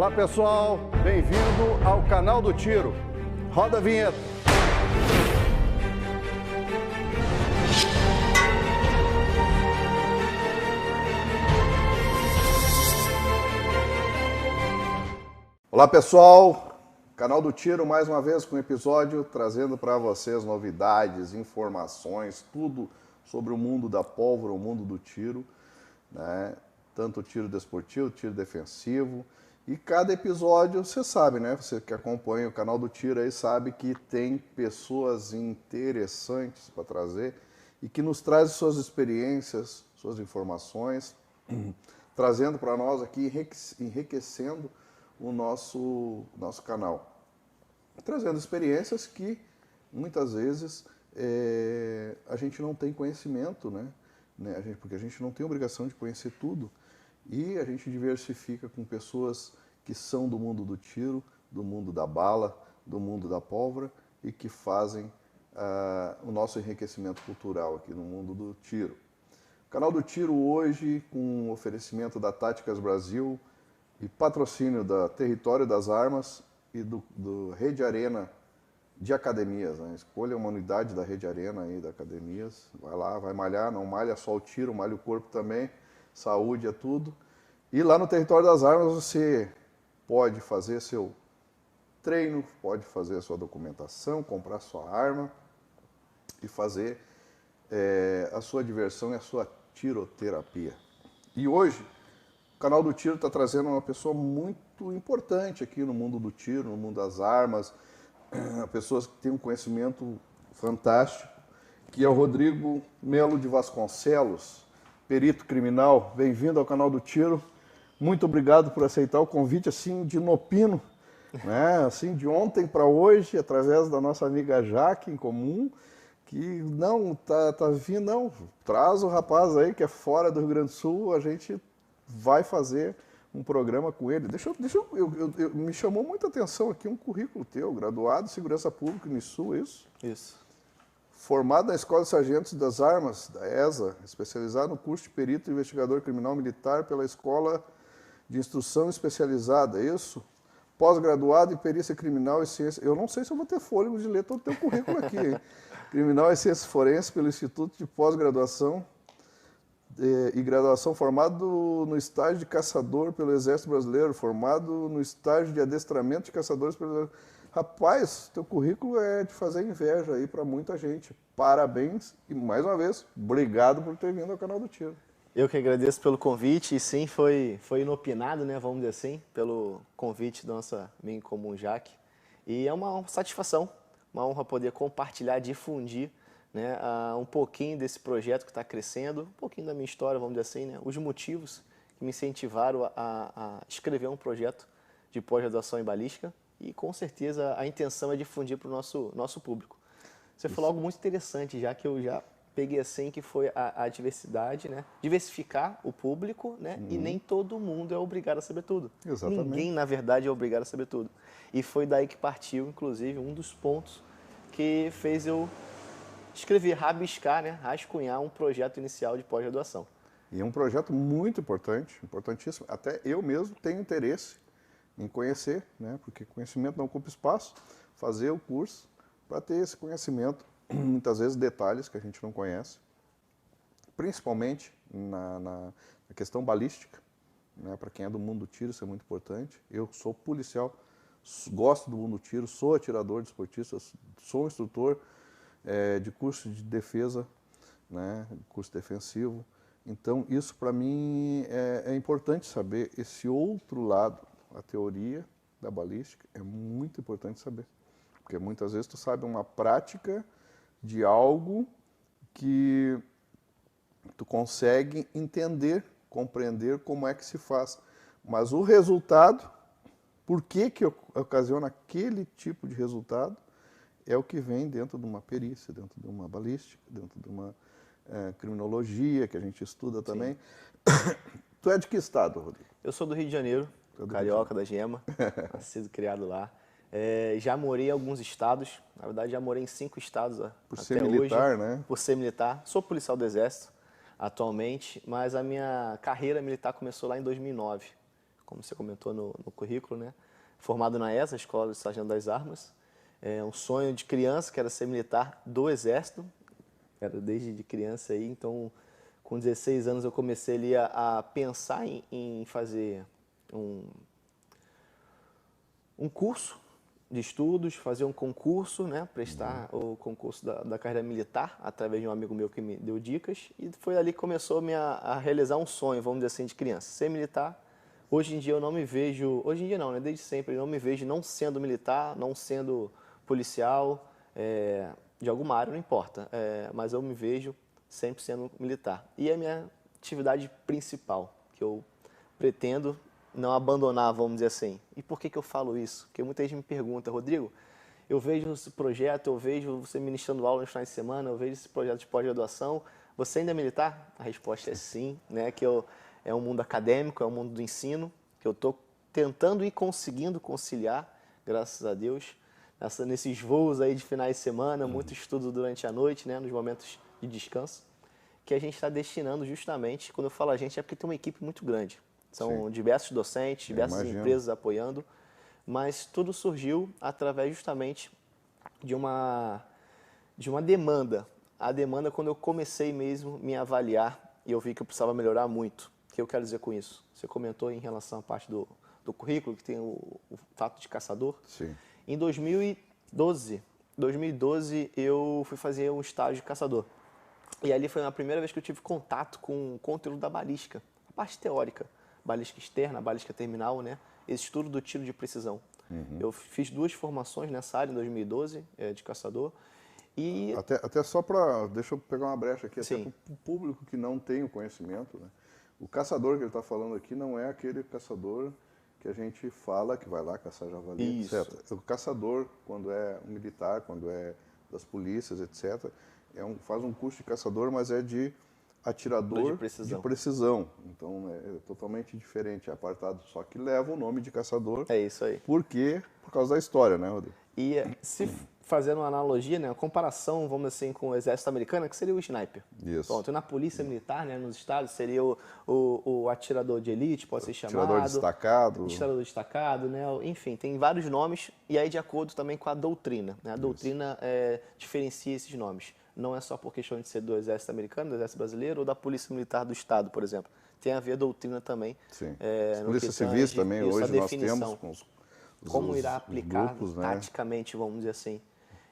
Olá pessoal, bem-vindo ao canal do Tiro. Roda a vinheta. Olá pessoal, canal do Tiro mais uma vez com um episódio trazendo para vocês novidades, informações, tudo sobre o mundo da pólvora, o mundo do tiro, né? Tanto o tiro desportivo, tiro defensivo. E cada episódio, você sabe, né? Você que acompanha o canal do Tiro aí sabe que tem pessoas interessantes para trazer e que nos trazem suas experiências, suas informações, trazendo para nós aqui, enriquecendo o nosso canal. Trazendo experiências que muitas vezes a gente não tem conhecimento, né? Porque a gente não tem obrigação de conhecer tudo. E a gente diversifica com pessoas que são do mundo do tiro, do mundo da bala, do mundo da pólvora e que fazem o nosso enriquecimento cultural aqui no mundo do tiro. O canal do Tiro hoje com oferecimento da Táticas Brasil e patrocínio da Território das Armas e do Rede Arena de Academias, né? Escolha uma unidade da Rede Arena aí da Academias, vai lá, vai malhar, não malha só o tiro, malha o corpo também. Saúde é tudo. E lá no Território das Armas você pode fazer seu treino, pode fazer a sua documentação, comprar sua arma e fazer a sua diversão e a sua tiroterapia. E hoje o canal do Tiro está trazendo uma pessoa muito importante aqui no mundo do tiro, no mundo das armas, pessoas que têm um conhecimento fantástico, que é o Rodrigo Melo de Vasconcelos, perito criminal. Bem-vindo ao canal do Tiro. Muito obrigado por aceitar o convite assim de inopino, né? Assim de ontem para hoje, através da nossa amiga Jaque em comum, que não tá vindo, não. Traz o rapaz aí que é fora do Rio Grande do Sul, a gente vai fazer um programa com ele. Me chamou muita atenção aqui um currículo teu, graduado em Segurança Pública no Sul, isso? Isso. Formado na Escola de Sargentos das Armas, da ESA, especializado no curso de perito e investigador criminal militar pela Escola de Instrução Especializada, isso? Pós-graduado em perícia criminal e ciência... Eu não sei se eu vou ter fôlego de ler todo o teu currículo aqui, hein? Criminal e Ciências Forenses pelo Instituto de Pós-Graduação e Graduação, formado no estágio de caçador pelo Exército Brasileiro, formado no estágio de adestramento de caçadores pelo... Rapaz, teu currículo é de fazer inveja aí para muita gente. Parabéns e, mais uma vez, obrigado por ter vindo ao canal do Tiro. Eu que agradeço pelo convite e sim, foi inopinado, né, vamos dizer assim, pelo convite da nossa amiga em comum, Jaque. E é uma satisfação, uma honra poder compartilhar, difundir, né, um pouquinho desse projeto que está crescendo, um pouquinho da minha história, vamos dizer assim, né, os motivos que me incentivaram a escrever um projeto de pós-graduação em balística. E com certeza a intenção é difundir para o nosso público. Você falou algo muito interessante, já que eu já peguei assim, que foi a diversidade, né? Diversificar o público, né? E nem todo mundo é obrigado a saber tudo. Exatamente. Ninguém, na verdade, é obrigado a saber tudo. E foi daí que partiu, inclusive, um dos pontos que fez eu escrever, rabiscar, né? Rascunhar um projeto inicial de pós-graduação. E é um projeto muito importante, importantíssimo. Até eu mesmo tenho interesse em conhecer, né? Porque conhecimento não ocupa espaço, fazer o curso para ter esse conhecimento, muitas vezes detalhes que a gente não conhece, principalmente na questão balística, né? Para quem é do mundo do tiro isso é muito importante. Eu sou policial, gosto do mundo do tiro, sou atirador de esportista, sou instrutor de curso de defesa, né? Curso defensivo. Então isso para mim é importante saber esse outro lado. A teoria da balística é muito importante saber, porque muitas vezes tu sabe uma prática de algo que tu consegue entender, compreender como é que se faz, mas o resultado, por que ocasiona aquele tipo de resultado, é o que vem dentro de uma perícia, dentro de uma balística, dentro de uma criminologia que a gente estuda também. Tu é de que estado, Rodrigo? Eu sou do Rio de Janeiro. Carioca da Gema, nascido e criado lá. Já morei em alguns estados, na verdade já morei em 5 estados por até ser militar, hoje, né? Por ser militar. Sou policial do Exército atualmente, mas a minha carreira militar começou lá em 2009, como você comentou no currículo, né? Formado na ESA, Escola de Sargento das Armas. É um sonho de criança, que era ser militar do Exército. Era desde de criança aí, então com 16 anos eu comecei ali a pensar em fazer um curso de estudos, fazer um concurso, né, prestar o concurso da carreira militar, através de um amigo meu que me deu dicas, e foi ali que começou a realizar um sonho, vamos dizer assim, de criança, ser militar. Hoje em dia eu não me vejo, hoje em dia não, né, desde sempre eu não me vejo não sendo militar, não sendo policial, de alguma área, não importa, mas eu me vejo sempre sendo militar. E é a minha atividade principal, que eu pretendo não abandonar, vamos dizer assim. E por que eu falo isso? Porque muita gente me pergunta, Rodrigo, eu vejo esse projeto, eu vejo você ministrando aula nos finais de semana, eu vejo esse projeto de pós-graduação, você ainda é militar? A resposta é sim, né? É um mundo acadêmico, é um mundo do ensino, que eu estou tentando e conseguindo conciliar, graças a Deus, nesses voos aí de finais de semana, muito estudo durante a noite, né? Nos momentos de descanso, que a gente está destinando justamente, quando eu falo a gente, é porque tem uma equipe muito grande. São diversos docentes, diversas empresas apoiando, mas tudo surgiu através justamente de uma demanda. A demanda quando eu comecei mesmo a me avaliar e eu vi que eu precisava melhorar muito. O que eu quero dizer com isso? Você comentou em relação à parte do currículo, que tem o fato de caçador. Sim. Em 2012 eu fui fazer um estágio de caçador. E ali foi a primeira vez que eu tive contato com o conteúdo da balística, a parte teórica. Balística externa, balística terminal, né? Esse estudo do tiro de precisão. Eu fiz 2 formações nessa área em 2012, de caçador. E Até só para, deixa eu pegar uma brecha aqui, até sim, para o público que não tem o conhecimento, né? O caçador que ele está falando aqui não é aquele caçador que a gente fala que vai lá caçar javali, Isso. etc. O caçador, quando é um militar, quando é das polícias, etc., faz um curso de caçador, mas é de atirador de precisão. Então é totalmente diferente, é apartado, só que leva o nome de caçador. é isso aí. Por quê? Por causa da história, né, Rodrigo? E se fazendo uma analogia, né, uma comparação, vamos dizer assim, com o exército americano, que seria o sniper. Isso. Pronto, na polícia militar, né, nos estados, seria o atirador de elite, pode ser chamado. Atirador destacado. Atirador destacado, né? Enfim, tem vários nomes, e aí de acordo também com a doutrina. Né? A doutrina diferencia esses nomes. Não é só por questão de ser do exército americano, do exército brasileiro ou da polícia militar do estado, por exemplo. Tem a ver a doutrina também. Sim. As polícias civis também, hoje nós temos com como irá aplicar grupos, né? taticamente, vamos dizer assim.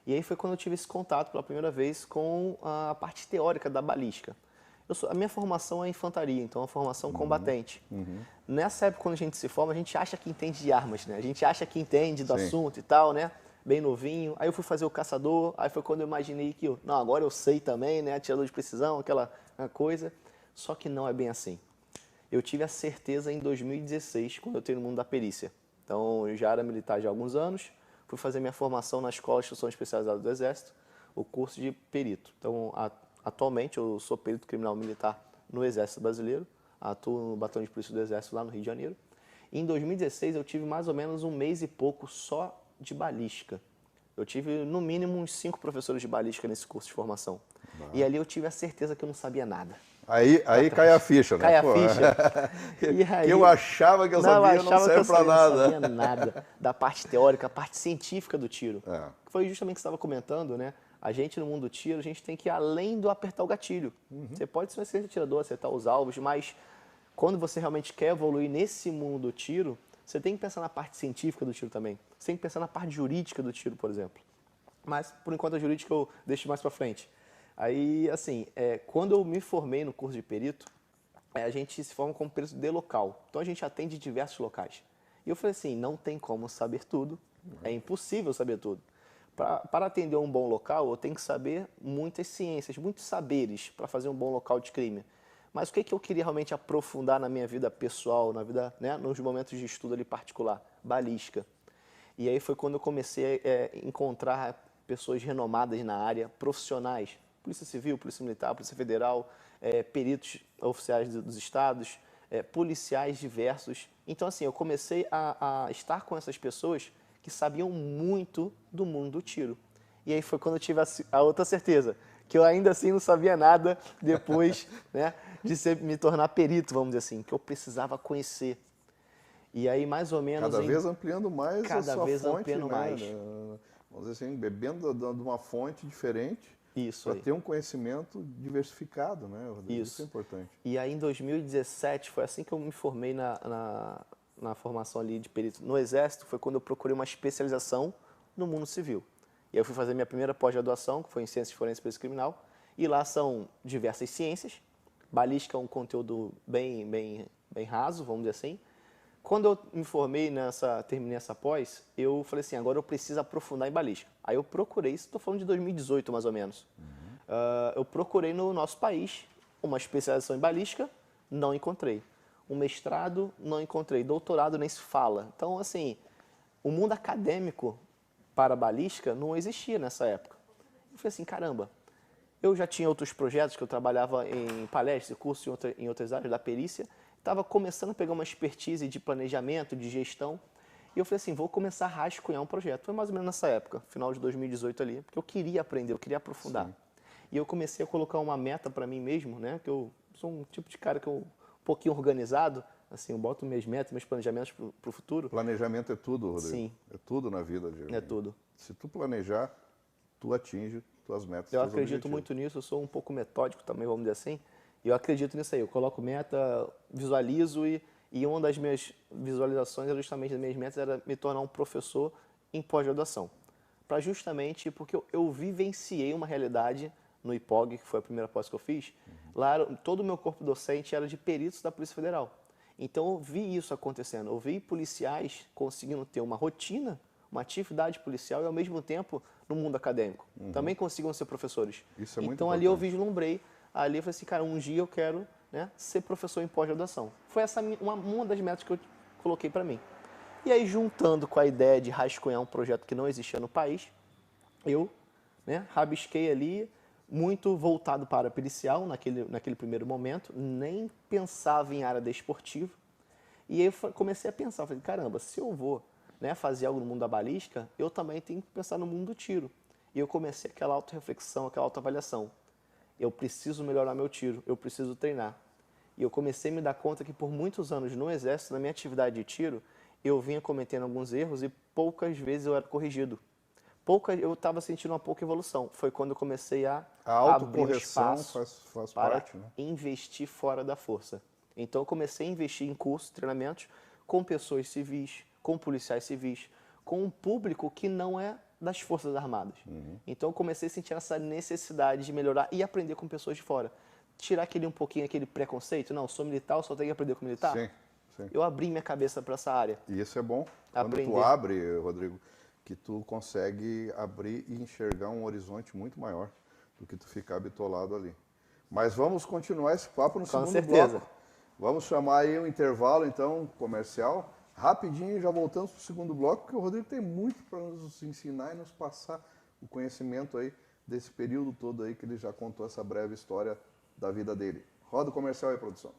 E aí foi quando eu tive esse contato pela primeira vez com a parte teórica da balística. A minha formação é infantaria, então é uma formação combatente. Nessa época, quando a gente se forma, a gente acha que entende de armas, né? A gente acha que entende do assunto e tal, né? Bem novinho. Aí eu fui fazer o caçador, aí foi quando eu imaginei que, não, agora eu sei também, né? Atirador de precisão, aquela coisa. Só que não é bem assim. Eu tive a certeza em 2016, quando eu entrei no mundo da perícia. Então, eu já era militar já há alguns anos, fui fazer minha formação na Escola de Instrução Especializada do Exército, o curso de perito. Então, atualmente, eu sou perito criminal militar no Exército Brasileiro, atuo no Batalhão de Polícia do Exército lá no Rio de Janeiro. E em 2016, eu tive mais ou menos 1 mês e pouco só de balística. Eu tive, no mínimo, uns 5 professores de balística nesse curso de formação. E ali eu tive a certeza que eu não sabia nada. Aí cai a ficha, né? Cai a ficha. E aí, eu achava que eu sabia, não serve pra nada. Eu não sabia nada da parte teórica, a parte científica do tiro. Foi justamente o que você estava comentando, né? A gente, no mundo do tiro, a gente tem que ir além do apertar o gatilho. Você pode ser um excelente atirador, acertar os alvos, mas quando você realmente quer evoluir nesse mundo do tiro, você tem que pensar na parte científica do tiro também. Você tem que pensar na parte jurídica do tiro, por exemplo. Mas, por enquanto, a jurídica eu deixo mais pra frente. Aí, assim, quando eu me formei no curso de perito, a gente se forma como perito de local. Então, a gente atende diversos locais. E eu falei assim, não tem como saber tudo, é impossível saber tudo. Para atender um bom local, eu tenho que saber muitas ciências, muitos saberes para fazer um bom local de crime. Mas o que eu queria realmente aprofundar na minha vida pessoal, na vida, né, nos momentos de estudo ali particular? Balística. E aí foi quando eu comecei a encontrar pessoas renomadas na área, profissionais, Polícia Civil, Polícia Militar, Polícia Federal, peritos oficiais dos estados, policiais diversos. Então, assim, eu comecei a estar com essas pessoas que sabiam muito do mundo do tiro. E aí foi quando eu tive a outra certeza, que eu ainda assim não sabia nada depois, né, de me tornar perito, vamos dizer assim, que eu precisava conhecer. E aí, mais ou menos... Cada vez ampliando mais cada a sua vez fonte, ampliando né? mais. Vamos dizer assim, bebendo de uma fonte diferente Isso para aí. ter um conhecimento diversificado, né, Rodrigo? Isso é importante. E aí, em 2017, foi assim que eu me formei na formação ali de perito no Exército, foi quando eu procurei uma especialização no mundo civil. E aí eu fui fazer minha primeira pós-graduação, que foi em Ciências Forenses e Perícia Criminal, e lá são diversas ciências. Balística é um conteúdo bem raso, vamos dizer assim. Quando eu me formei terminei essa pós, eu falei assim, agora eu preciso aprofundar em balística. Aí eu procurei, estou falando de 2018 mais ou menos. Eu procurei no nosso país uma especialização em balística, não encontrei. Um mestrado, não encontrei. Doutorado nem se fala. Então, assim, o mundo acadêmico para balística não existia nessa época. Eu falei assim, caramba, eu já tinha outros projetos que eu trabalhava em palestras, cursos em outras áreas da perícia, estava começando a pegar uma expertise de planejamento, de gestão, e eu falei assim, vou começar a rascunhar um projeto. Foi mais ou menos nessa época, final de 2018 ali, porque eu queria aprender, eu queria aprofundar. Sim. E eu comecei a colocar uma meta para mim mesmo, né, que eu sou um tipo de cara que eu um pouquinho organizado, assim, eu boto minhas metas, meus planejamentos para o futuro. Planejamento é tudo, Rodrigo. Sim. É tudo na vida, Diego. É tudo. Se tu planejar, tu atinge tuas metas. Eu acredito muito nisso, eu sou um pouco metódico também, vamos dizer assim. E eu acredito nisso aí, eu coloco meta, visualizo e uma das minhas visualizações, era justamente das minhas metas, era me tornar um professor em pós-graduação. Para justamente, porque eu vivenciei uma realidade no IPOG, que foi a primeira pós que eu fiz, lá todo o meu corpo docente era de peritos da Polícia Federal. Então eu vi isso acontecendo, eu vi policiais conseguindo ter uma rotina, uma atividade policial e ao mesmo tempo no mundo acadêmico. Também conseguiam ser professores. Isso é muito então importante. Ali eu vislumbrei, ali eu falei assim, cara, um dia eu quero, né, ser professor em pós-graduação. Foi essa uma das metas que eu coloquei para mim. E aí, juntando com a ideia de rascunhar um projeto que não existia no país, eu, né, rabisquei ali, muito voltado para a pericial naquele primeiro momento, nem pensava em área desportiva. E aí eu comecei a pensar, falei, caramba, se eu vou, né, fazer algo no mundo da balística, eu também tenho que pensar no mundo do tiro. E eu comecei aquela autorreflexão, aquela autoavaliação. Eu preciso melhorar meu tiro, eu preciso treinar. E eu comecei a me dar conta que por muitos anos no Exército, na minha atividade de tiro, eu vinha cometendo alguns erros e poucas vezes eu era corrigido. Eu estava sentindo uma pouca evolução. Foi quando eu comecei a abrir um espaço faz para parte, né? investir fora da força. Então eu comecei a investir em cursos, treinamentos com pessoas civis, com policiais civis, com um público que não é das Forças Armadas. Então eu comecei a sentir essa necessidade de melhorar e aprender com pessoas de fora. Tirar um pouquinho aquele preconceito, não, sou militar, eu só tenho que aprender com militar. Sim, sim. Eu abri minha cabeça para essa área. E isso é bom. Quando tu abre, Rodrigo, que tu consegue abrir e enxergar um horizonte muito maior do que tu ficar bitolado ali. Mas vamos continuar esse papo no segundo bloco. Vamos chamar aí um intervalo, então, comercial. Rapidinho, já voltamos para o segundo bloco, porque o Rodrigo tem muito para nos ensinar e nos passar o conhecimento aí desse período todo aí que ele já contou essa breve história da vida dele. Roda o comercial aí, produção.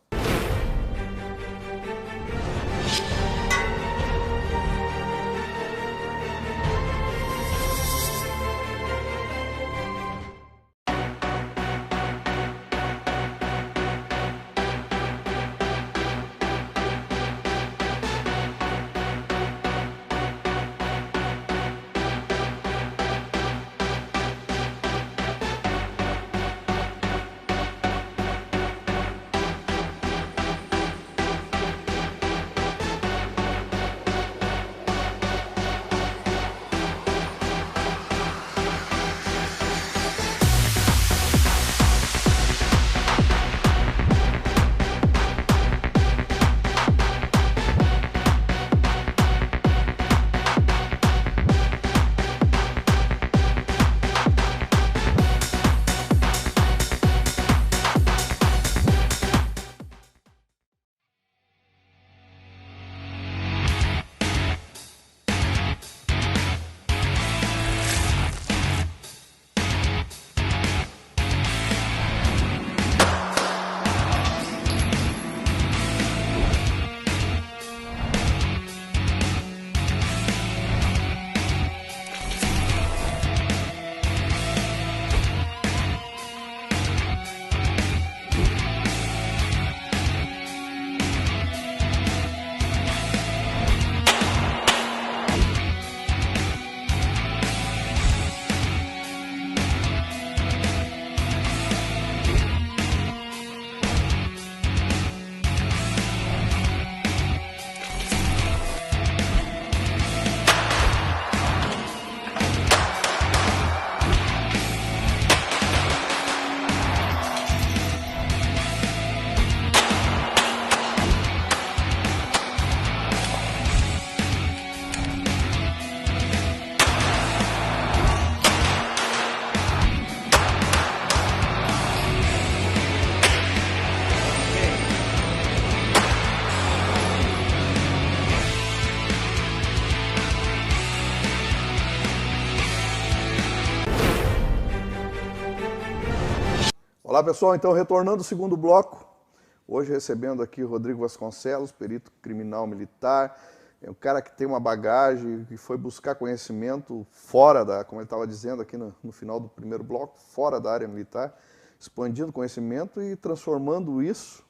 Olá, pessoal. Então, retornando ao segundo bloco, hoje recebendo aqui o Rodrigo Vasconcelos, perito criminal militar, é um cara que tem uma bagagem, que foi buscar conhecimento fora da, como ele estava dizendo aqui no final do primeiro bloco, fora da área militar, expandindo conhecimento e transformando isso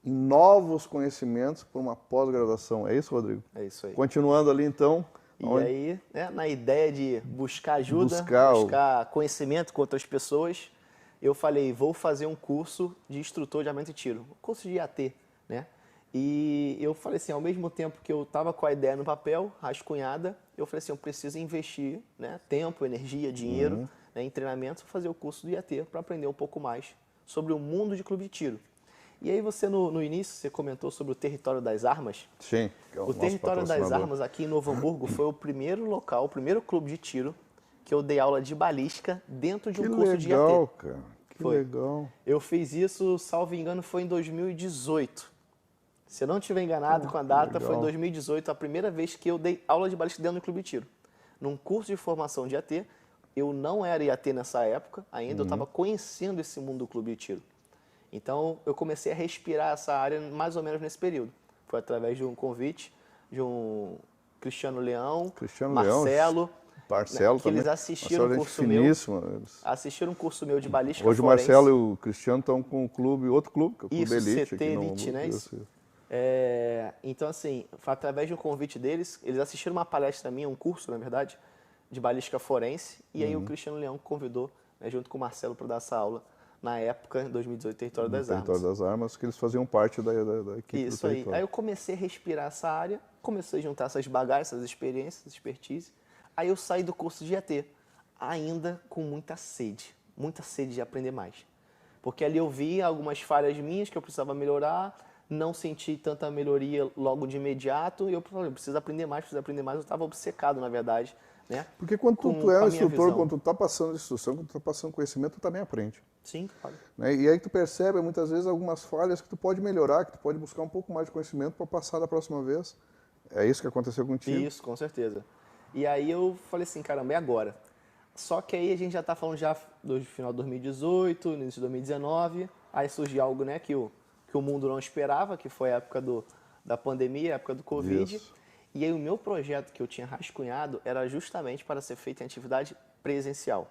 em novos conhecimentos por uma pós-graduação. É isso, Rodrigo? É isso aí. Continuando ali, então... E aí, na ideia de buscar ajuda, buscar conhecimento com outras pessoas, eu falei, vou fazer um curso de instrutor de armamento e tiro, um curso de IAT, né? E eu falei assim, ao mesmo tempo que eu estava com a ideia no papel, rascunhada, eu falei assim, eu preciso investir, né, tempo, energia, dinheiro, né, em treinamento, para fazer o curso do IAT, para aprender um pouco mais sobre o mundo de clube de tiro. E aí você, no início, você comentou sobre o Território das Armas. Sim. Que é o Território das Armas aqui em Novo Hamburgo foi o primeiro local, o primeiro clube de tiro que eu dei aula de balística dentro de um curso de IAT. Que legal, cara. Que legal. Eu fiz isso, salvo engano, foi em 2018. Se eu não estiver enganado com a data, foi em 2018 a primeira vez que eu dei aula de balística dentro do clube de tiro. Num curso de formação de IAT, eu não era IAT nessa época ainda, eu estava conhecendo esse mundo do clube de tiro. Então, eu comecei a respirar essa área mais ou menos nesse período. Foi através de um convite de um Cristiano Leão, Marcelo, Marcelo que eles assistiram um curso meu. Assistiram um curso meu de balística Hoje forense. O Marcelo e o Cristiano estão com o clube, outro clube, que é o Clube Elite. CT Elite, né? Então, assim, foi através de um convite deles, eles assistiram uma palestra minha, um curso, na verdade, de balística forense, e aí o Cristiano Leão convidou, né, junto com o Marcelo, para dar essa aula. Na época, em 2018, Território das Armas. Território das Armas, que eles faziam parte da equipe Isso do aí. território. Aí eu comecei a respirar essa área, comecei a juntar essas bagagens, essas experiências, essa expertise. Aí eu saí do curso de IAT, ainda com muita sede de aprender mais. Porque ali eu vi algumas falhas minhas que eu precisava melhorar, não senti tanta melhoria logo de imediato, e eu falei, preciso aprender mais, eu estava obcecado, na verdade. Né? Porque quando tu é um instrutor, quando tu está passando instrução, quando tu está passando conhecimento, tu também aprende. Sim, claro. Né? E aí tu percebe, muitas vezes, algumas falhas que tu pode melhorar, que tu pode buscar um pouco mais de conhecimento para passar da próxima vez. É isso que aconteceu contigo? Isso, com certeza. E aí eu falei assim, caramba, e agora? Só que aí a gente já está falando já do final de 2018, início de 2019, aí surgiu algo, né, que o mundo não esperava, que foi a época da pandemia, a época do Covid. Isso. E aí o meu projeto que eu tinha rascunhado era justamente para ser feito em atividade presencial.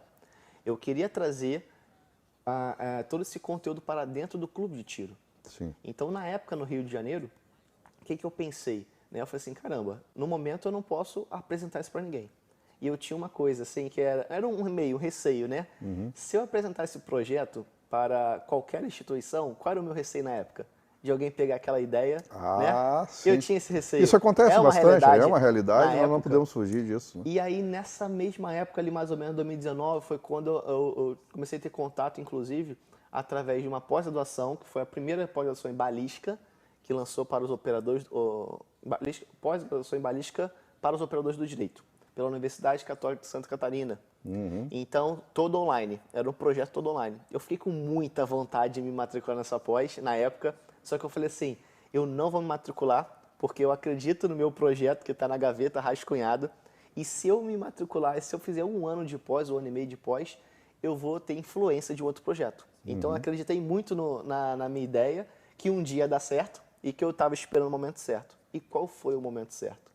Eu queria trazer todo esse conteúdo para dentro do clube de tiro. Sim. Então, na época, no Rio de Janeiro, o que eu pensei? Né? Eu falei assim, caramba, no momento eu não posso apresentar isso para ninguém. E eu tinha uma coisa assim, que era um receio, né? Se eu apresentar esse projeto para qualquer instituição, qual era o meu receio na época? De alguém pegar aquela ideia, né? Sim. Eu tinha esse receio. Isso acontece bastante, é uma realidade, nós não podemos fugir disso. Né? E aí, nessa mesma época, ali mais ou menos 2019, foi quando eu comecei a ter contato, inclusive, através de uma pós-graduação, que foi a primeira pós-graduação em balística, que lançou para os operadores, pós-graduação em balística para os operadores do direito, pela Universidade Católica de Santa Catarina. Então, todo online, era um projeto todo online. Eu fiquei com muita vontade de me matricular nessa pós, na época, só que eu falei assim, eu não vou me matricular, porque eu acredito no meu projeto, que está na gaveta, rascunhado, e se eu me matricular, se eu fizer um ano de pós, um ano e meio de pós, eu vou ter influência de um outro projeto. Então, eu acreditei muito na minha ideia, que um dia ia dar certo, e que eu estava esperando o momento certo. E qual foi o momento certo?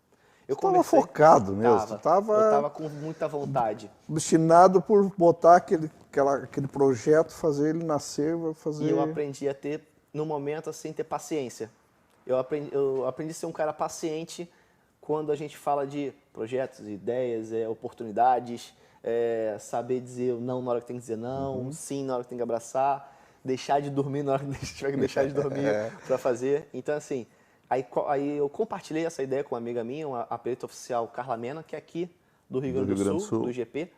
Eu estava focado mesmo. Eu estava com muita vontade. Obstinado por botar aquele projeto, fazer ele nascer, fazer... E eu aprendi a ter, no momento, assim, ter paciência. Eu aprendi a ser um cara paciente quando a gente fala de projetos, ideias, oportunidades, saber dizer não na hora que tem que dizer não, sim na hora que tem que abraçar, deixar de dormir na hora que tiver que deixar de dormir para fazer. Então, assim... Aí eu compartilhei essa ideia com uma amiga minha, a perita oficial Carla Mena, que é aqui do Rio Grande do Sul, do GP.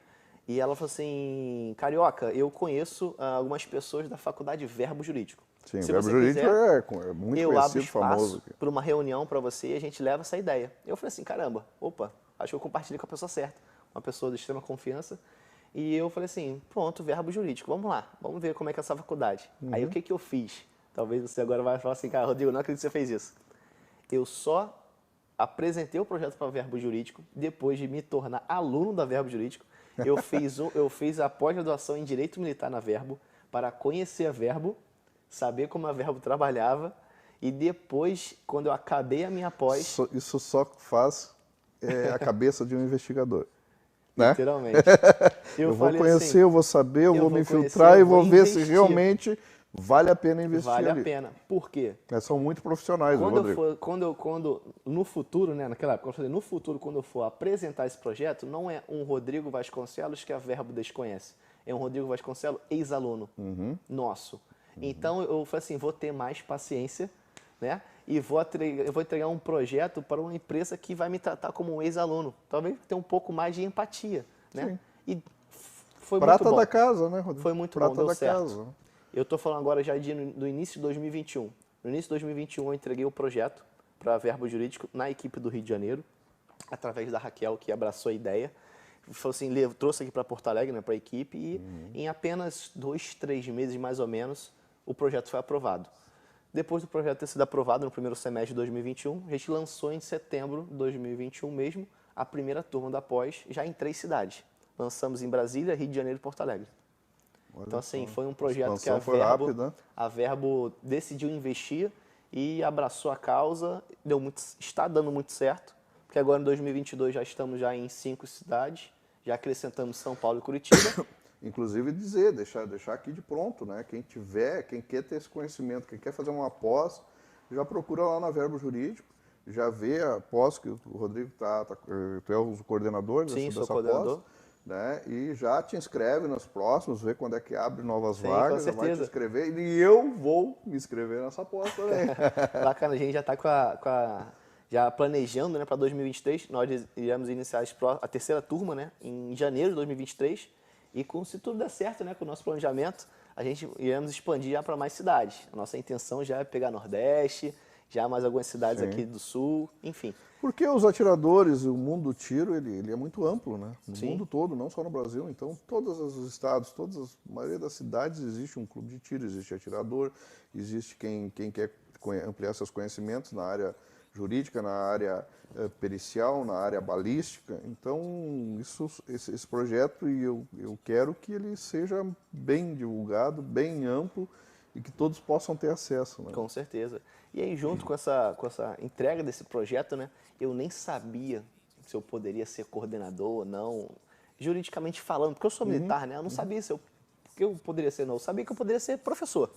E ela falou assim, Carioca, eu conheço algumas pessoas da faculdade Verbo Jurídico. Sim, o Verbo Jurídico é muito conhecido, famoso. Para uma reunião para você e a gente leva essa ideia. Eu falei assim, caramba, acho que eu compartilhei com a pessoa certa, uma pessoa de extrema confiança. E eu falei assim, pronto, Verbo Jurídico, vamos lá, vamos ver como é que é essa faculdade. Aí o que eu fiz? Talvez você agora vai falar assim, cara, Rodrigo, não acredito que você fez isso. Eu só apresentei o projeto para o Verbo Jurídico depois de me tornar aluno da Verbo Jurídico. Eu fiz a pós-graduação em Direito Militar na Verbo, para conhecer a Verbo, saber como a Verbo trabalhava e depois, quando eu acabei a minha pós... Isso só faz a cabeça de um investigador, né? Literalmente. Eu vou falei conhecer, assim, eu vou saber, eu vou me conhecer, filtrar e eu vou ver se investir. realmente vale a pena investir Vale ali. a pena. Por quê? São muito profissionais, Rodrigo. No futuro, né, naquela época, eu falei, no futuro, quando eu for apresentar esse projeto, não é um Rodrigo Vasconcelos que a Verbo desconhece. É um Rodrigo Vasconcelos ex-aluno nosso. Então, eu falei assim, vou ter mais paciência, né? E eu vou entregar um projeto para uma empresa que vai me tratar como um ex-aluno. Talvez tenha um pouco mais de empatia, né? Sim. E foi Prata muito bom. da casa, né, Rodrigo? Foi muito Prata bom, deu da certo. casa. Eu estou falando agora já do início de 2021. No início de 2021 eu entreguei o projeto para Verbo Jurídico na equipe do Rio de Janeiro, através da Raquel, que abraçou a ideia. Falou assim, trouxe aqui para Porto Alegre, né, para a equipe, e em apenas 2, 3 meses mais ou menos, o projeto foi aprovado. Depois do projeto ter sido aprovado no primeiro semestre de 2021, a gente lançou em setembro de 2021 mesmo a primeira turma da pós, já em 3 cidades. Lançamos em Brasília, Rio de Janeiro e Porto Alegre. Olha Então, assim, só. foi um projeto que foi rápida. a Verbo decidiu investir e abraçou a causa, está dando muito certo, porque agora em 2022 já estamos já em 5 cidades, já acrescentamos São Paulo e Curitiba. Inclusive deixar aqui de pronto, né? Quem quer ter esse conhecimento, quem quer fazer uma pós, já procura lá na Verbo Jurídico, já vê a pós que o Rodrigo tu é o coordenador Sim, dessa sou pós, coordenador. né? E já te inscreve nos próximos, vê quando é que abre novas Sim, vagas, com já vai te certeza. inscrever e eu vou me inscrever nessa pós também. Bacana, a gente já está já planejando, né, para 2023. Nós iremos iniciar a terceira turma, né, em janeiro de 2023. E se tudo der certo, né, com o nosso planejamento, a gente iremos expandir já para mais cidades. A nossa intenção já é pegar Nordeste, já mais algumas cidades Sim. aqui do Sul, enfim. Porque os atiradores, o mundo do tiro, ele é muito amplo, né? No Sim. mundo todo, não só no Brasil. Então, todos os estados, a maioria das cidades existe um clube de tiro, existe atirador, existe quem quer ampliar seus conhecimentos na área jurídica, na área pericial, na área balística. Então, esse projeto, e eu quero que ele seja bem divulgado, bem amplo, e que todos possam ter acesso, né? Com certeza. E aí, junto com essa entrega desse projeto, né, eu nem sabia se eu poderia ser coordenador ou não, juridicamente falando, porque eu sou militar, né? Eu não sabia que eu poderia ser, não. Eu sabia que eu poderia ser professor.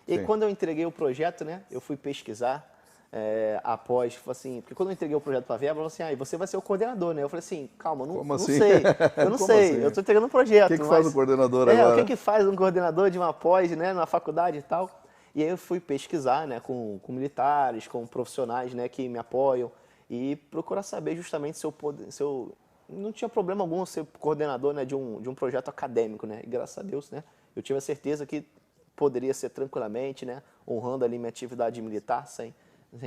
E aí, Sim. quando eu entreguei o projeto, né, eu fui pesquisar após, assim, porque quando eu entreguei o projeto para a Verba, ela falou assim, você vai ser o coordenador, né? Eu falei assim, calma, Como não assim? sei, eu não Como sei, assim? eu estou entregando um projeto. O que faz o coordenador O agora? que faz um coordenador de uma pós, né, na faculdade e tal? E aí eu fui pesquisar, né, com militares, com profissionais, né, que me apoiam e procurar saber justamente se eu não tinha problema algum ser coordenador, né, de um projeto acadêmico, né? E graças a Deus, né, eu tive a certeza que poderia ser tranquilamente, né, honrando ali minha atividade militar sem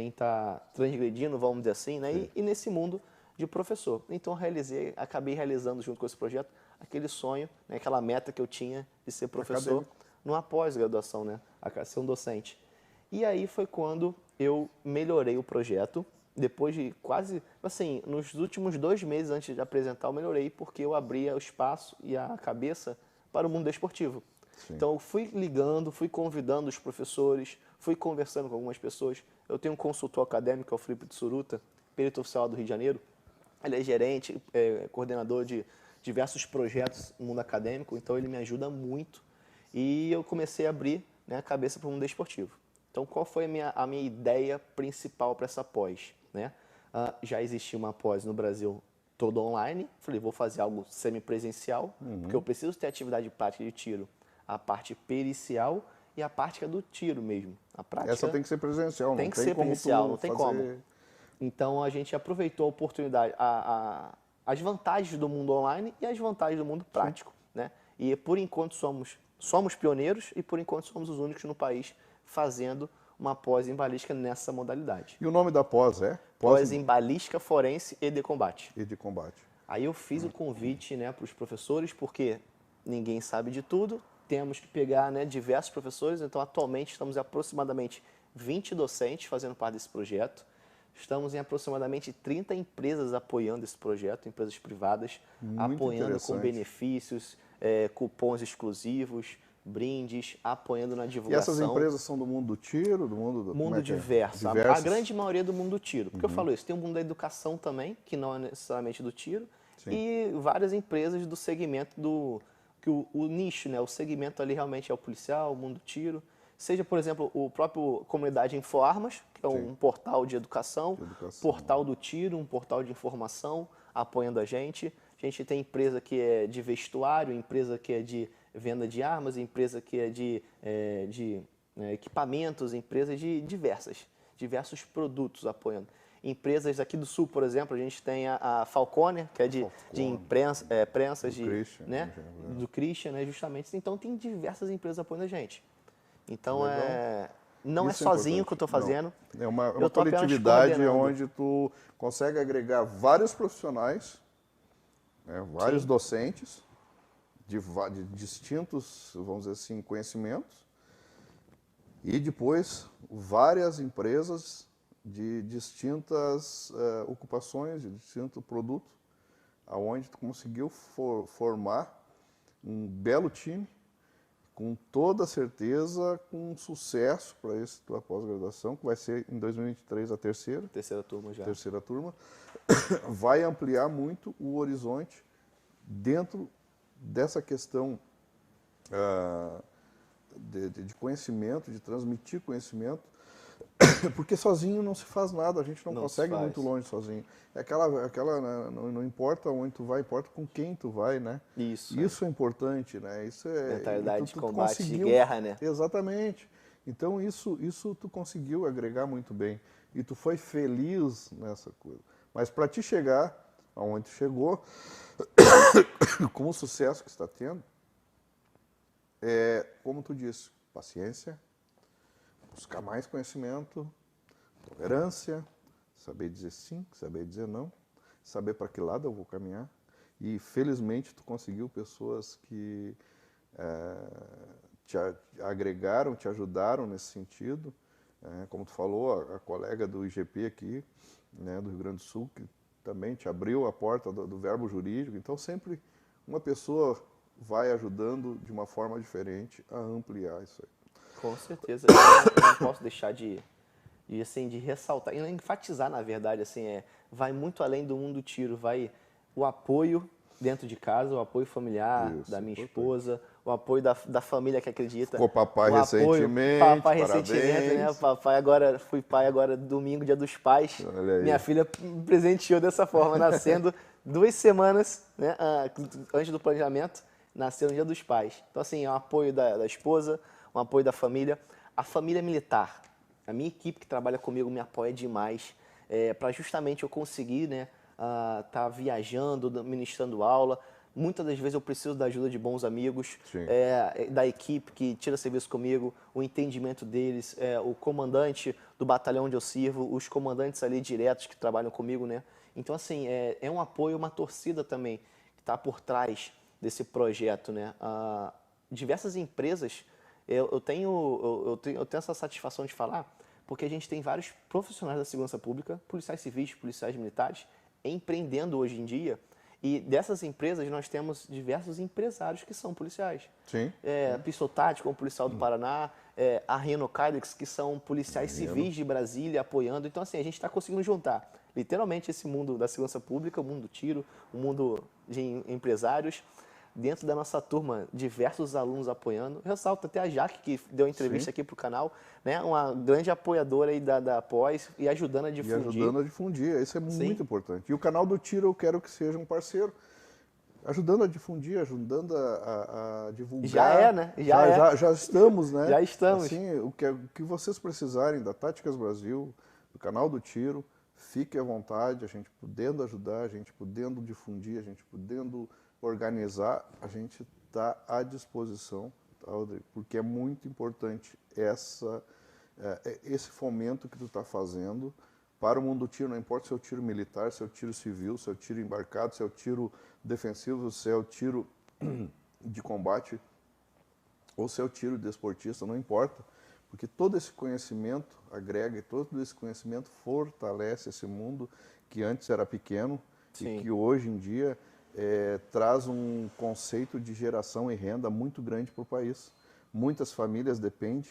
estar transgredindo, vamos dizer assim, né? E nesse mundo de professor. Então acabei realizando junto com esse projeto aquele sonho, né, aquela meta que eu tinha de ser professor. Acadêmico. Numa pós-graduação, né, a ser um docente. E aí foi quando eu melhorei o projeto, depois de quase, assim, nos últimos 2 meses antes de apresentar, eu melhorei porque eu abria o espaço e a cabeça para o mundo desportivo. Sim. Então eu fui ligando, fui convidando os professores, fui conversando com algumas pessoas. Eu tenho um consultor acadêmico, que é o Felipe de Suruta, perito oficial do Rio de Janeiro. Ele é gerente, coordenador de diversos projetos no mundo acadêmico, então ele me ajuda muito. E eu comecei a abrir, né, a cabeça para o mundo esportivo. Então, qual foi a minha ideia principal para essa pós? Né? Já existia uma pós no Brasil toda online. Falei, vou fazer algo semipresencial, porque eu preciso ter atividade prática de tiro, a parte pericial e a prática do tiro mesmo. A prática Essa tem que ser presencial, tem não que tem ser como presencial, tu não tem fazer... como. Então, a gente aproveitou a oportunidade, as vantagens do mundo online e as vantagens do mundo prático. Né? E, por enquanto, somos pioneiros e, por enquanto, somos os únicos no país fazendo uma pós em balística nessa modalidade. E o nome da pós é? Pós em balística forense e de combate. E de combate. Aí eu fiz o convite, né, para os professores, porque ninguém sabe de tudo, temos que pegar, né, diversos professores, então atualmente estamos em aproximadamente 20 docentes fazendo parte desse projeto. Estamos em aproximadamente 30 empresas apoiando esse projeto, empresas privadas, Muito apoiando com interessante. benefícios, cupons exclusivos, brindes, apoiando na E divulgação. essas empresas são do mundo do tiro, do mundo do... Mundo diverso. A grande maioria do mundo do tiro. Porque eu falo isso, tem o mundo da educação também, que não é necessariamente do tiro, Sim. e várias empresas do segmento do... que o nicho, né? O segmento ali realmente é o policial, o mundo do tiro. Seja, por exemplo, o próprio Comunidade Infoarmas, que é um portal de educação, portal do tiro, um portal de informação, apoiando a gente. A gente tem empresa que é de vestuário, empresa que é de venda de armas, empresa que é de equipamentos, empresas de diversos produtos apoiando. Empresas aqui do Sul, por exemplo, a gente tem a Falconer, que é de prensas do Christian, né, do Christian, né, justamente. Então tem diversas empresas apoiando a gente. Então não Isso é sozinho que eu estou fazendo. Não. É uma coletividade onde tu consegue agregar vários profissionais, né, vários docentes de distintos, vamos dizer assim, conhecimentos, e depois várias empresas de distintas ocupações, de distintos produtos, aonde tu conseguiu formar um belo time, com toda certeza, com sucesso para essa tua pós-graduação, que vai ser em 2023 a terceira. Terceira turma já. Terceira turma. Vai ampliar muito o horizonte dentro dessa questão de conhecimento, de transmitir conhecimento, porque sozinho não se faz nada, a gente não consegue ir muito longe sozinho. É aquela né, não importa onde tu vai, importa com quem tu vai, né? Isso é importante, né? Isso é mentalidade de combate, de guerra, né? Exatamente. Então isso tu conseguiu agregar muito bem e tu foi feliz nessa coisa. Mas para te chegar aonde tu chegou, com o sucesso que está tendo, como tu disse, paciência, buscar mais conhecimento, tolerância, saber dizer sim, saber dizer não, saber para que lado eu vou caminhar. E felizmente tu conseguiu pessoas que te agregaram, te ajudaram nesse sentido. Como tu falou, a colega do IGP aqui, né, do Rio Grande do Sul, que também te abriu a porta do verbo jurídico. Então sempre uma pessoa vai ajudando de uma forma diferente a ampliar isso aí. Com certeza. Eu não posso deixar de ressaltar, e enfatizar, na verdade, assim, vai muito além do mundo do tiro, vai o apoio dentro de casa, o apoio familiar da minha esposa, o apoio da família que acredita. Ficou papai recentemente, papai recentemente, né? Fui pai agora domingo, dia dos pais. Minha filha me presenteou dessa forma, nascendo 2 semanas, né, antes do planejamento, nasceu no dia dos pais. Então, assim, é um apoio da esposa, um apoio da família. A família militar, a minha equipe que trabalha comigo me apoia demais para justamente eu conseguir, né, tá viajando, ministrando aula. Muitas das vezes eu preciso da ajuda de bons amigos, da equipe que tira serviço comigo, o entendimento deles, o comandante do batalhão onde eu sirvo, os comandantes ali diretos que trabalham comigo, né? Então, assim, é um apoio, uma torcida também que está por trás desse projeto, né? Diversas empresas, eu tenho essa satisfação de falar, porque a gente tem vários profissionais da segurança pública, policiais civis, policiais militares, empreendendo hoje em dia. E dessas empresas nós temos diversos empresários que são policiais. Sim. Pistol Tático, como policial do Paraná, a Reno Kydex, que são policiais civis de Brasília apoiando. Então, assim, a gente está conseguindo juntar literalmente esse mundo da segurança pública, o mundo do tiro, o mundo de empresários. Dentro da nossa turma, diversos alunos apoiando. Eu ressalto até a Jaque, que deu entrevista aqui para o canal, né? Uma grande apoiadora aí da pós e ajudando a difundir. E ajudando a difundir, isso é muito importante. E o canal do Tiro eu quero que seja um parceiro, ajudando a difundir, ajudando a divulgar. Já é, né? Já estamos, né? Já estamos. Assim, o que vocês precisarem da Táticas Brasil, do canal do Tiro, fique à vontade, a gente podendo ajudar, a gente podendo difundir, a gente podendo organizar, a gente está à disposição, tá, Rodrigo? Porque é muito importante esse fomento que tu está fazendo para o mundo do tiro, não importa se é o tiro militar, se é o tiro civil, se é o tiro embarcado, se é o tiro defensivo, se é o tiro de combate ou se é o tiro desportista, não importa, porque todo esse conhecimento agrega e todo esse conhecimento fortalece esse mundo que antes era pequeno e que hoje em dia traz um conceito de geração e renda muito grande para o país. Muitas famílias dependem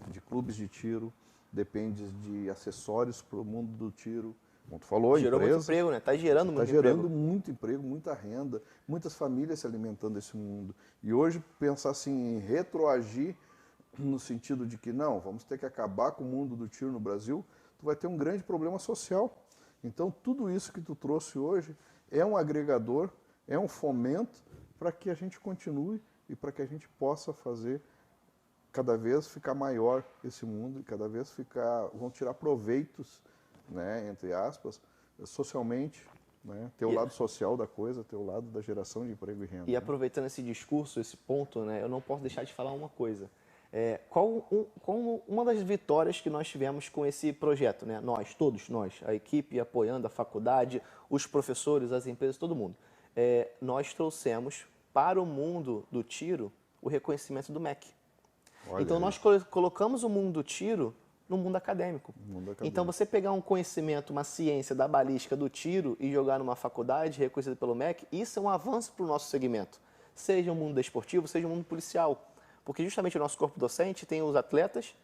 de clubes de tiro, dependem de acessórios para o mundo do tiro. Como tu falou, Gerou empresa, muito emprego, né? Está gerando muito gerando emprego. muito emprego, muita renda, muitas famílias se alimentando desse mundo. E hoje pensar assim em retroagir no sentido de que não, vamos ter que acabar com o mundo do tiro no Brasil, tu vai ter um grande problema social. Então tudo isso que tu trouxe hoje é um agregador, é um fomento para que a gente continue e para que a gente possa fazer cada vez ficar maior esse mundo e cada vez vão tirar proveitos, né, entre aspas, socialmente, né, ter o lado social da coisa, ter o lado da geração de emprego e renda. E aproveitando esse discurso, esse ponto, né, eu não posso deixar de falar uma coisa. Qual uma das vitórias que nós tivemos com esse projeto, né? Nós, todos nós, a equipe apoiando a faculdade, os professores, as empresas, todo mundo. Nós trouxemos para o mundo do tiro o reconhecimento do MEC. Olha então aí. nós colocamos o mundo do tiro no mundo acadêmico. Então você pegar um conhecimento, uma ciência da balística do tiro e jogar numa faculdade reconhecida pelo MEC, isso é um avanço para o nosso segmento. Seja o mundo desportivo, seja o mundo policial. Porque justamente o nosso corpo docente tem os atletas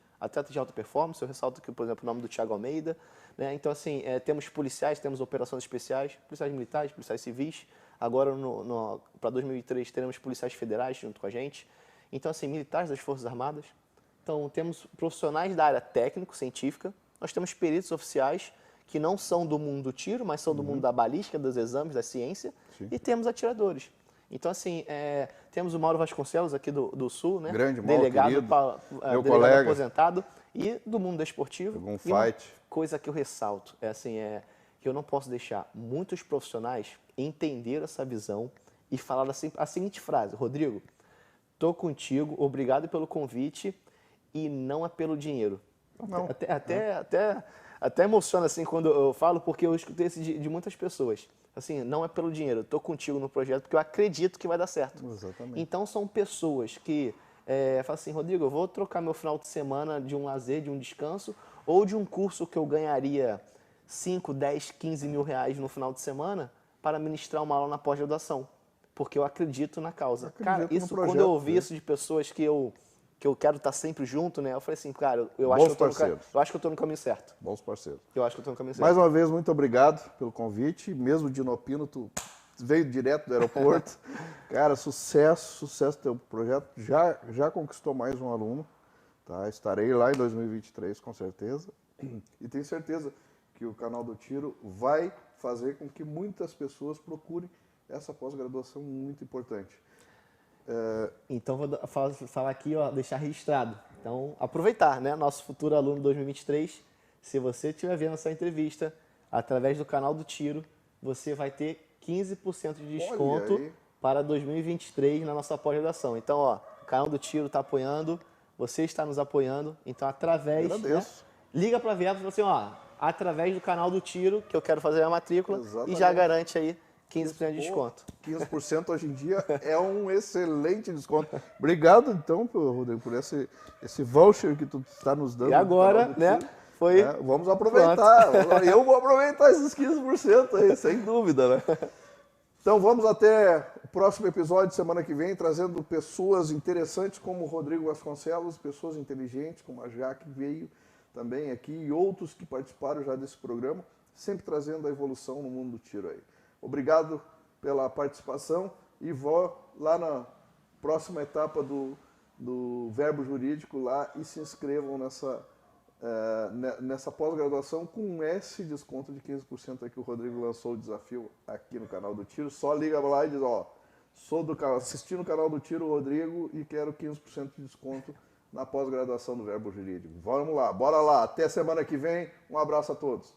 de alta performance, eu ressalto aqui, por exemplo, o nome do Thiago Almeida, né? Então, assim, temos policiais, temos operações especiais, policiais militares, policiais civis, agora para 2003 teremos policiais federais junto com a gente, então, assim, militares das Forças Armadas, então temos profissionais da área técnico-científica, nós temos peritos oficiais que não são do mundo do tiro, mas são do mundo da balística, dos exames, da ciência, e temos atiradores. Então, assim, temos o Mauro Vasconcelos aqui do Sul, né? Grande Mauro, delegado, querido, meu delegado colega, aposentado, e do mundo desportivo. Algum E uma fight. coisa que eu ressalto que eu não posso deixar muitos profissionais entender essa visão e falar a seguinte frase: Rodrigo, tô contigo, obrigado pelo convite e não é pelo dinheiro. Não. Até emociona assim quando eu falo, porque eu escutei isso de muitas pessoas. Assim, não é pelo dinheiro, eu tô contigo no projeto porque eu acredito que vai dar certo. Exatamente. Então são pessoas que falam assim: Rodrigo, eu vou trocar meu final de semana de um lazer, de um descanso, ou de um curso que eu ganharia 5, 10, 15 mil reais no final de semana para ministrar uma aula na pós-graduação, porque eu acredito na causa. Cara, isso projeto, quando eu ouvi né? isso de pessoas que eu quero estar sempre junto, né? Eu falei assim, cara, eu Bons acho que parceiros. eu acho que eu tô no caminho certo. Bons parceiros. Eu acho que eu tô no caminho certo. Mais uma vez, muito obrigado pelo convite. Mesmo de Inopino, tu veio direto do aeroporto. Cara, sucesso teu projeto. Já conquistou mais um aluno. Tá? Estarei lá em 2023, com certeza. E tenho certeza que o Canal do Tiro vai fazer com que muitas pessoas procurem essa pós-graduação muito importante. Então, vou falar aqui, ó, deixar registrado. Então, aproveitar, né? Nosso futuro aluno 2023, se você estiver vendo essa entrevista através do Canal do Tiro, você vai ter 15% de desconto para 2023 na nossa pós-graduação. Então, ó, o Canal do Tiro está apoiando, você está nos apoiando. Então, através... Agradeço. Né, liga para a Viapo e fala assim, ó, através do Canal do Tiro, que eu quero fazer a matrícula, Exatamente. e já garante aí 15% de desconto. 15% hoje em dia é um excelente desconto. Obrigado, então, Rodrigo, por esse voucher que tu está nos dando. E agora, né? Foi... vamos aproveitar. Eu vou aproveitar esses 15% aí, sem dúvida, né? Então, vamos até o próximo episódio, semana que vem, trazendo pessoas interessantes como o Rodrigo Vasconcelos, pessoas inteligentes como a Jaque veio também aqui e outros que participaram já desse programa, sempre trazendo a evolução no mundo do tiro aí. Obrigado pela participação e vou lá na próxima etapa do Verbo Jurídico lá e se inscrevam nessa pós-graduação com esse desconto de 15% aí que o Rodrigo lançou o desafio aqui no Canal do Tiro. Só liga lá e diz, ó, assisti no Canal do Tiro, Rodrigo, e quero 15% de desconto na pós-graduação do Verbo Jurídico. Vamos lá, bora lá. Até semana que vem. Um abraço a todos.